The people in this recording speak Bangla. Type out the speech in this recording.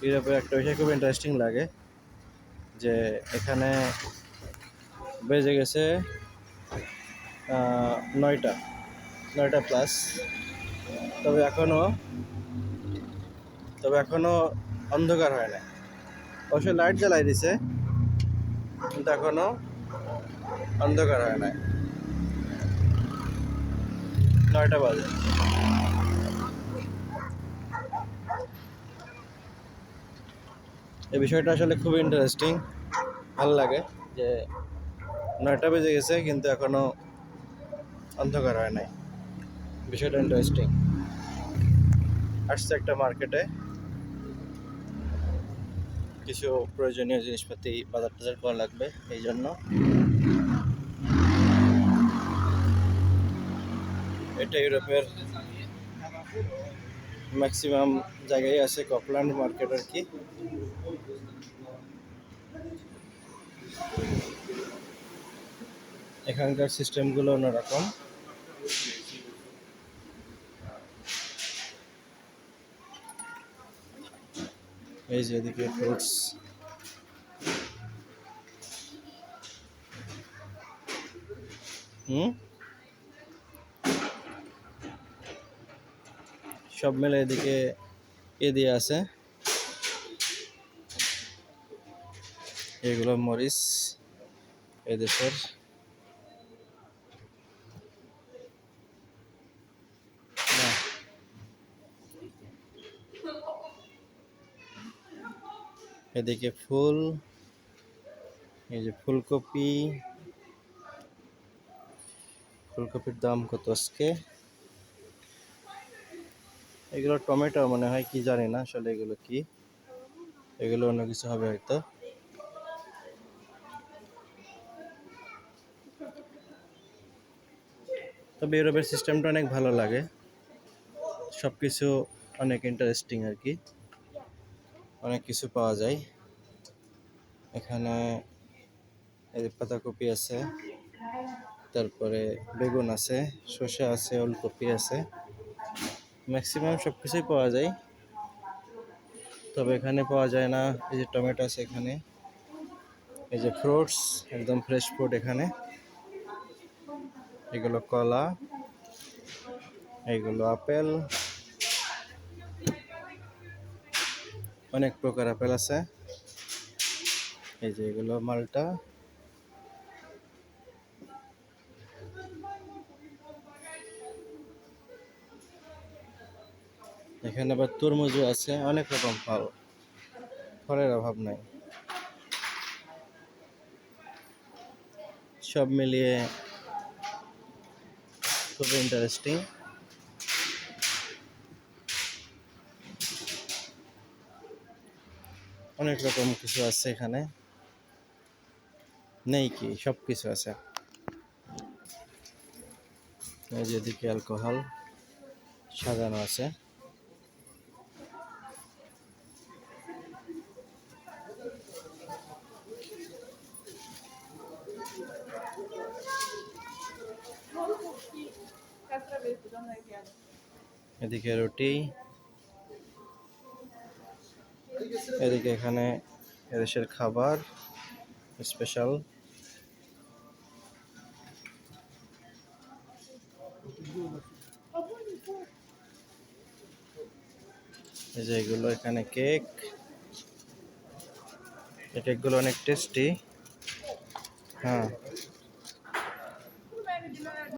ইউরোপের একটা বিষয় খুব ইন্টারেস্টিং লাগে যে এখানে বেজে গেছে 9টা প্লাস, তবে এখনো অন্ধকার হয় না। অবশ্য লাইট জ্বালাই দিছে, কিন্তু এখনো অন্ধকার হয় না। 9টা বাজে। এই বিষয়টা আসলে খুব ইন্টারেস্টিং, ভালো লাগে যে 9টা বেজে গেছে কিন্তু এখনো অন্ধকার হয় নাই। বিষয়টা ইন্টারেস্টিং। আসছে একটা মার্কেটে, কিছু প্রয়োজনীয় জিনিসপাতি বাজার টাজার করা লাগবে, এই জন্য। এটা ইউরোপের ম্যাক্সিমাম জায়গায় আছে কপল্যান্ড মার্কেট আর কি। এখানকার সিস্টেমগুলো অন্যরকম। এই যে এদিকে ফ্রুটস, সব মিলে এদিকে দিয়ে আছে। এগুলো মরিচ এদেশের। এদিকে ফুল, এই যে ফুলকপির দাম কত আজকে। এগুলো টমেটো মনে হয়, কি জানি না আসলে এগুলো কি, এগুলো অন্য কিছু হবে হয়তো। তবে ইউরোপের সিস্টেমটা অনেক ভালো লাগে, সব কিছু অনেক ইন্টারেস্টিং আর কি। অনেক কিছু পাওয়া যায় এখানে। এই যে পাতাকপি আছে, তারপরে বেগুন আছে, শসা আছে, ওলকপি আছে, ম্যাক্সিমাম সব কিছুই পাওয়া যায়। তবে এখানে পাওয়া যায় না এই যে টমেটো আছে এখানে। এই যে ফ্রুটস, একদম ফ্রেশ ফ্রুট এখানে। এগুলো কলা, এইগুলো আপেল, অনেক প্রকার আপেল আছে। এই যে এগুলো মালটা। এখানে আবার তরমুজও আছে, অনেক রকম ফলের অভাব নাই। সব মিলিয়ে খুব ইন্টারেস্টিং। অনেক রকম কিছু আছে এখানে, নেই কি, সব কিছু আছে। এই যে এদিকে অ্যালকোহল সাজানো আছে। এদিকে রুটি, এদিকে এখানে এদেশের খাবার স্পেশাল। এই যে এগুলো এখানে কেক, এই কেকগুলো অনেক টেস্টি। হ্যাঁ।